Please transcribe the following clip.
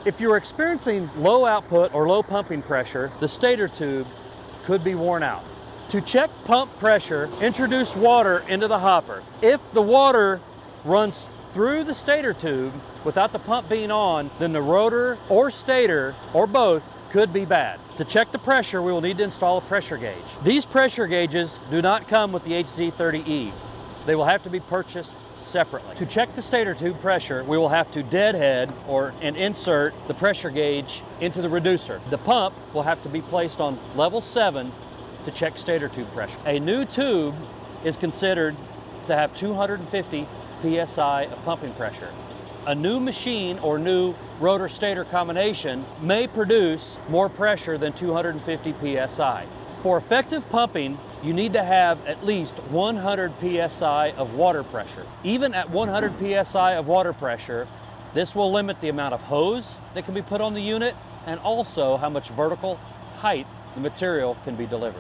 If you're experiencing low output or low pumping pressure, the stator tube could be worn out. To check pump pressure, introduce water into the hopper. If the water runs through the stator tube without the pump being on, then the rotor or stator or both could be bad. To check the pressure, we will need to install a pressure gauge. These pressure gauges do not come with the HZ30E. They will have to be purchased separately. To check the stator tube pressure, we will have to deadhead and insert the pressure gauge into the reducer. The pump will have to be placed on level 7 to check stator tube pressure. A new tube is considered to have 250 psi of pumping pressure. A new machine or new rotor stator combination may produce more pressure than 250 psi. For effective pumping, you need to have at least 100 psi of water pressure. Even at 100 psi of water pressure, this will limit the amount of hose that can be put on the unit and also how much vertical height the material can be delivered.